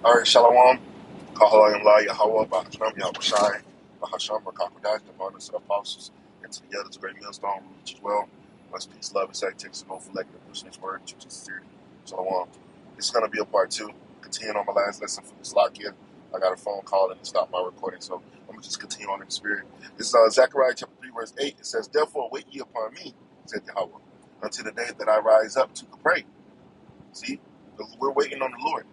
All right, Shalom. Kahalayim La Yahweh, Ba'atram Yahushai, Bahasham, Bakakodash, Divine to the apostles, and to the others, great millstone, which as well. Much peace, love, and sanctification, no collective, pushing his word, truth and sincerity. Shalom. This is going to be a part two. Continuing on my last lesson from this lock here. I got a phone call and it stopped my recording, so I'm going to just continue on in the spirit. This is Zechariah chapter 3, verse 8. It says, "Therefore wait ye upon me, said Yahweh, until the day that I rise up to pray." See, we're waiting on the Lord.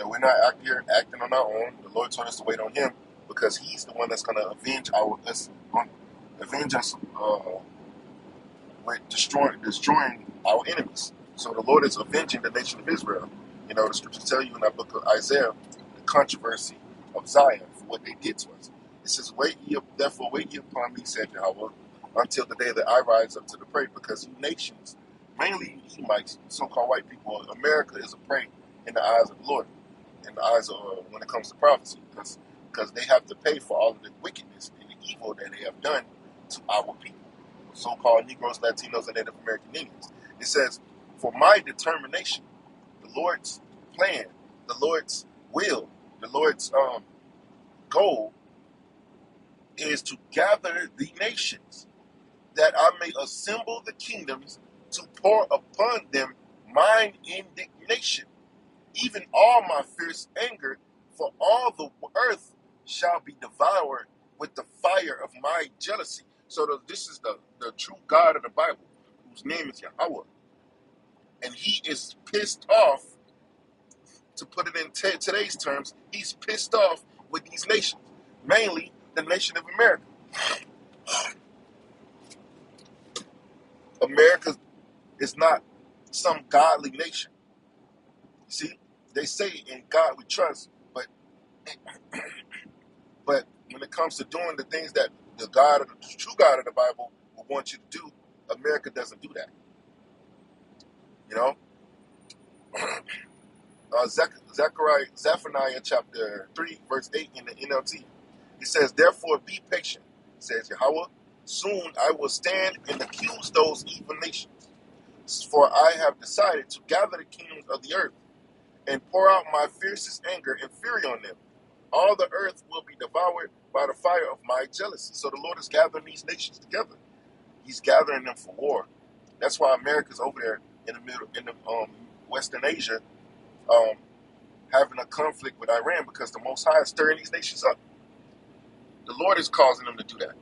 We're not out here acting on our own. The Lord told us to wait on Him because He's the one that's going to avenge us with destroying our enemies. So the Lord is avenging the nation of Israel. The scriptures tell you in that book of Isaiah the controversy of Zion for what they did to us. It says, therefore wait ye upon me, said Yahweh, until the day that I rise up to the prey, because you nations, mainly you Edomites, so-called white people, America is a prey in the eyes of the Lord, in the eyes of when it comes to prophecy, because they have to pay for all of the wickedness and the evil that they have done to our people, so-called Negroes, Latinos, and Native American Indians. It says, for my determination, the Lord's plan, the Lord's will, the Lord's goal is to gather the nations, that I may assemble the kingdoms to pour upon them mine indignation, even all my fierce anger, for all the earth shall be devoured with the fire of my jealousy. So this is the true God of the Bible, whose name is Yahweh. And He is pissed off, to put it in today's terms, He's pissed off with these nations, mainly the nation of America. America is not some godly nation. See, they say in God we trust, but when it comes to doing the things that the true God of the Bible will want you to do, America doesn't do that. Zephaniah chapter 3, verse 8 in the NLT. It says, "Therefore be patient, says Yahweh. Soon I will stand and accuse those evil nations. For I have decided to gather the kingdoms of the earth and pour out my fiercest anger and fury on them. All the earth will be devoured by the fire of my jealousy." So the Lord is gathering these nations together. He's gathering them for war. That's why America's over there in the Western Asia, having a conflict with Iran, because the Most High is stirring these nations up. The Lord is causing them to do that.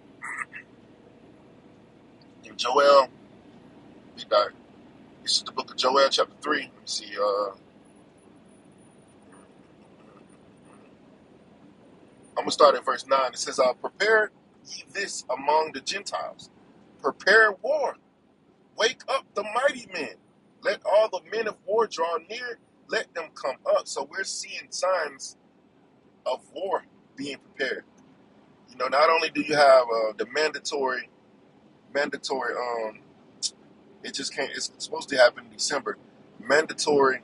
In Joel, this is the book of Joel, chapter 3. Let me see. I'm going to start at verse 9. It says, "Prepare ye this among the Gentiles. Prepare war. Wake up the mighty men. Let all the men of war draw near. Let them come up." So we're seeing signs of war being prepared. Not only do you have the mandatory, it just can't, it's supposed to happen in December, mandatory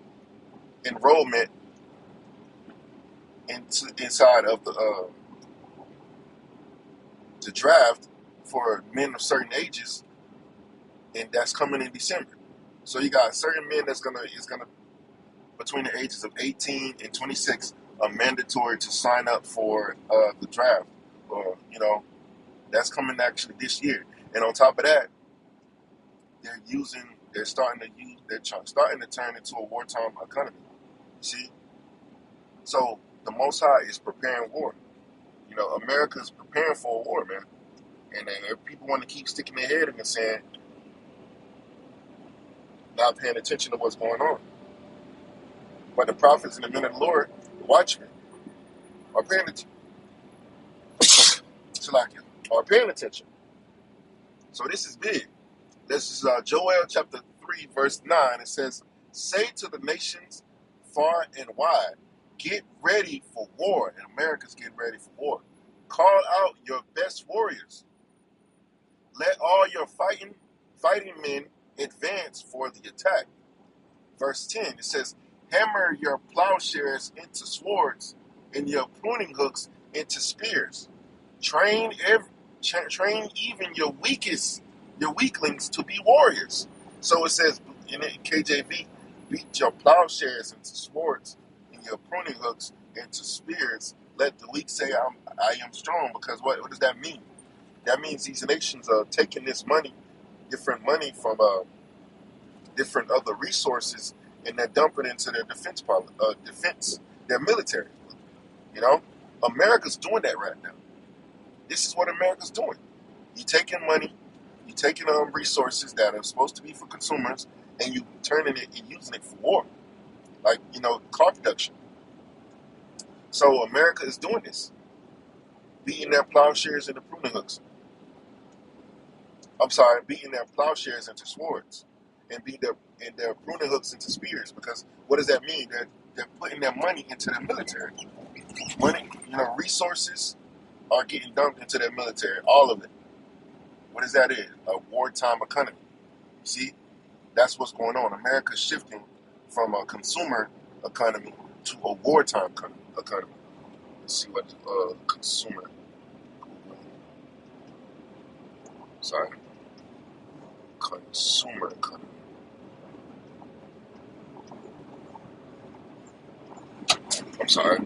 enrollment inside of the draft for men of certain ages, and that's coming in December. So you got certain men is gonna between the ages of 18 and 26 are mandatory to sign up for the draft, or that's coming actually this year. And on top of that, they're starting to turn into a wartime economy. See, so the Most High is preparing war. America's preparing for a war, man. And people want to keep sticking their head in the sand, not paying attention to what's going on. But the prophets and the men of the Lord, the watchmen, are paying attention. Are paying attention. So this is big. This is Joel chapter 3, verse 9. It says, "Say to the nations far and wide, get ready for war." And America's getting ready for war. "Call out your best warriors. Let all your fighting men advance for the attack." Verse 10, it says, "Hammer your plowshares into swords and your pruning hooks into spears. Train even your weaklings to be warriors." So it says in KJV, "Beat your plowshares into swords and your pruning hooks into spears. Let the weak say, I am strong. Because what does that mean? That means these nations are taking this money, different money from different other resources, and they're dumping into their defense, their military. You know, America's doing that right now. This is what America's doing. You taking money, you taking resources that are supposed to be for consumers, and you turning it and using it for war, like car production. So America is doing this, beating their plowshares into pruning hooks. I'm sorry, beating their plowshares into swords, and their pruning hooks into spears. Because what does that mean? They're putting their money into their military. Money, resources are getting dumped into their military, all of it. What is that? A wartime economy. See, that's what's going on. America's shifting from a consumer economy to a wartime economy. Let's see what consumer. Sorry, consumer economy. I'm sorry.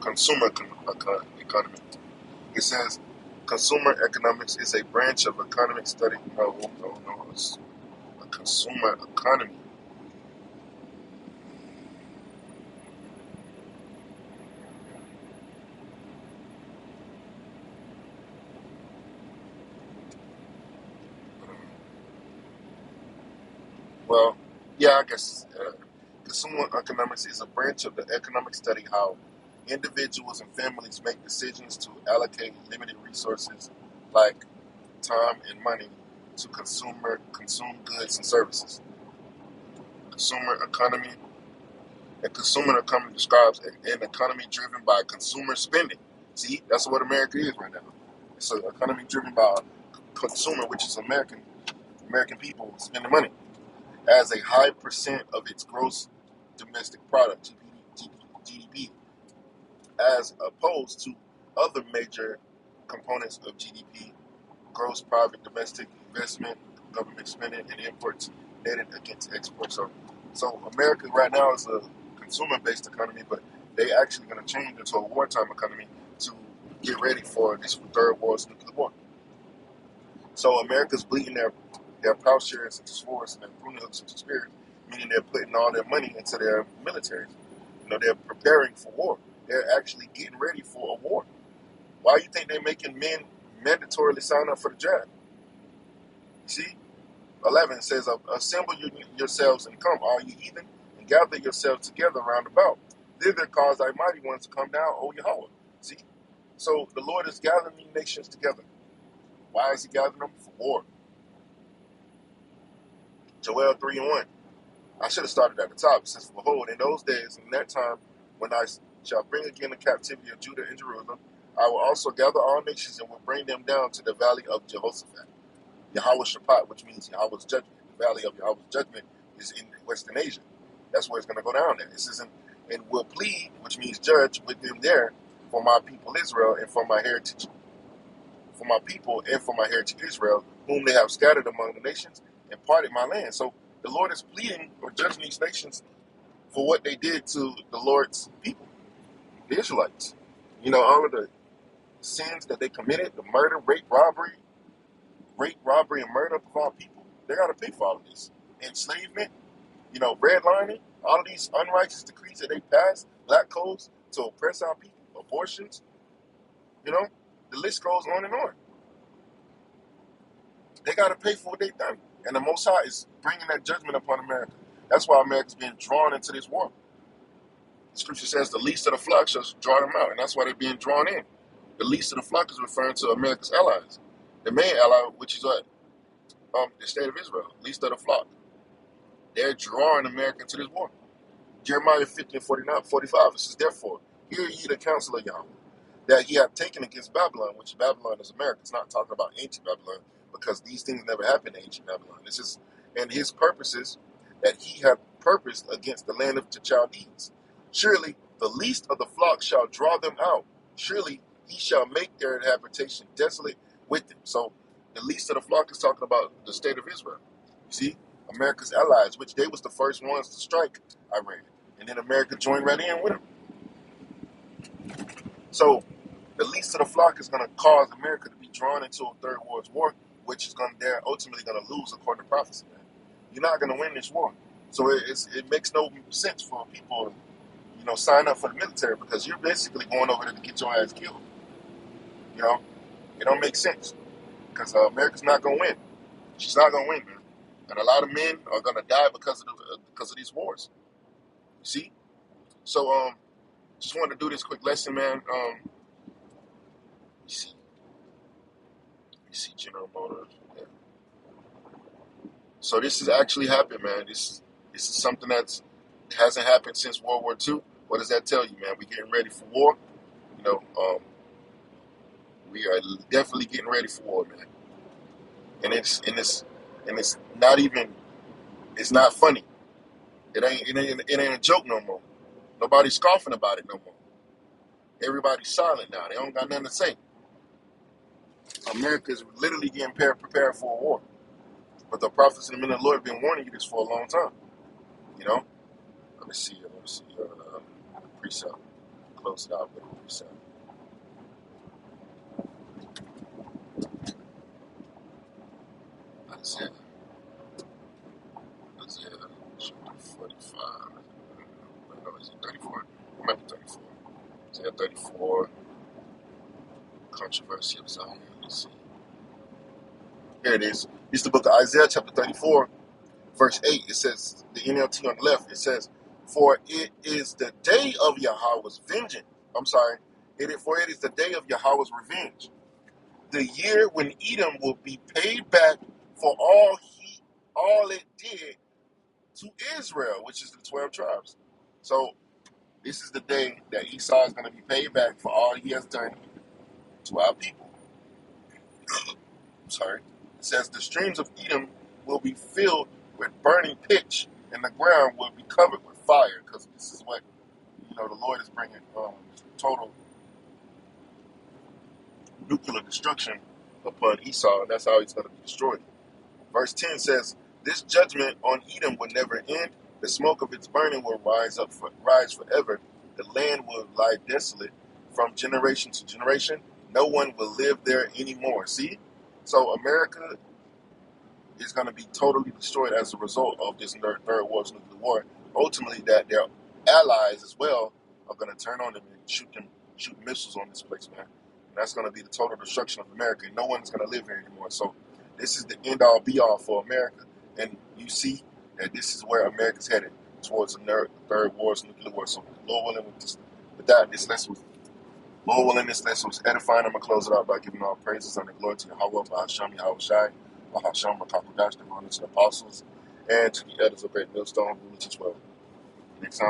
Consumer economy. It says consumer economics is a branch of economic study. No, it's a consumer economy. Well, yeah, I guess consumer economics is a branch of the economic study how individuals and families make decisions to allocate limited resources like time and money to consume goods and services. Consumer economy. A consumer economy describes an economy driven by consumer spending. See, that's what America is right now. It's an economy driven by consumer, which is American people spending money as a high percent of its gross domestic product, GDP, as opposed to other major components of GDP, gross private domestic investment, government spending, and imports netted against exports. So America right now is a consumer-based economy, but they actually going to change into a wartime economy to get ready for this third world nuclear war. So America's bleeding their plowshares into swords and their pruning hooks into spears, meaning they're putting all their money into their militaries. They're preparing for war. They're actually getting ready for a war. Why do you think they're making men mandatorily sign up for the draft? You see? 11 says, assemble yourselves and come, all you heathen, and gather yourselves together round about. Thither cause thy mighty ones to come down, O Yahweh. See? So the Lord is gathering these nations together. Why is he gathering them? For war. Joel 3:1. I should have started at the top. It says, behold, in those days, in that time, when I shall bring again the captivity of Judah and Jerusalem, I will also gather all nations and will bring them down to the valley of Jehoshaphat. Yahweh Shaphat, which means Yahweh's judgment. The valley of Yahweh's judgment is in Western Asia. That's where it's going to go down there. This isn't, and will plead, which means judge, with them there for my people Israel and for my heritage, for my people and for my heritage Israel, whom they have scattered among the nations and parted my land. So the Lord is pleading or judging these nations for what they did to the Lord's people, the Israelites. All of the sins that they committed, the murder, rape, robbery, and murder of our people. They got to pay for all of this. Enslavement, redlining, all of these unrighteous decrees that they passed, black codes to oppress our people, abortions, the list goes on and on. They got to pay for what they've done. And the Most High is bringing that judgment upon America. That's why America's being drawn into this war. The scripture says the least of the flock shall draw them out, and that's why they're being drawn in. The least of the flock is referring to America's allies. The main ally, which is what? The state of Israel, least of the flock. They're drawing America into this war. Jeremiah 50:45, it says, therefore, hear ye the counsel of Yahweh, that he hath taken against Babylon, which Babylon is America. It's not talking about ancient Babylon, because these things never happened in ancient Babylon. This is, and his purposes that he hath purposed against the land of the Chaldeans. Surely the least of the flock shall draw them out. Surely he shall make their habitation desolate with them. So the least of the flock is talking about the state of Israel. see, America's allies, which they was the first ones to strike Iran. And then America joined right in with them. So the least of the flock is going to cause America to be drawn into a third world war, which is they're ultimately going to lose according to prophecy. Man. You're not going to win this war. So it makes no sense for people to, sign up for the military because you're basically going over there to get your ass killed. It don't make sense because America's not going to win. She's not going to win, man. And a lot of men are going to die because of these wars. You see? So just wanted to do this quick lesson, man. You see General Motors. Yeah. So this has actually happened, man. This is something that hasn't happened since World War II. What does that tell you, man? We're getting ready for war. We are definitely getting ready for war, man. And it's not even, it's not funny. It ain't a joke no more. Nobody's scoffing about it no more. Everybody's silent now. They don't got nothing to say. America is literally getting prepared for a war. But the prophets and the men of the Lord have been warning you this for a long time. Let me see. Precept. Close it out with a precept. Isaiah chapter 45. No, is it 34? It might be 34. Isaiah 34. Controversy of Zion. Let's see. Here it is. It's the book of Isaiah chapter 34, verse 8. It says, the NLT on the left, it says, for it is the day of Yahweh's vengeance. For it is the day of Yahweh's revenge. The year when Edom will be paid back for all it did to Israel, which is the 12 tribes. So this is the day that Esau is going to be paid back for all he has done to our people. It says the streams of Edom will be filled with burning pitch, and the ground will be covered with fire, because this is what the Lord is bringing total nuclear destruction upon Esau. That's how he's going to be destroyed. Verse 10 says, this judgment on Edom will never end. The smoke of its burning will rise forever. The land will lie desolate from generation to generation. No one will live there anymore. See? So America is going to be totally destroyed as a result of this third world nuclear war. Ultimately, that their allies as well are going to turn on them and shoot missiles on this place, man. And that's going to be the total destruction of America. And no one's going to live here anymore. So this is the end-all, be-all for America. And you see that this is where America's headed, towards the third world nuclear war. So Lord willing, this lesson was edifying. I'm going to close it out by giving all praises and the glory to Yahweh, Bahasham, Yahweh Shai, Bahasham, Makakudash, the to the apostles, and to the elders of Great Millstone, who teach well. Next time.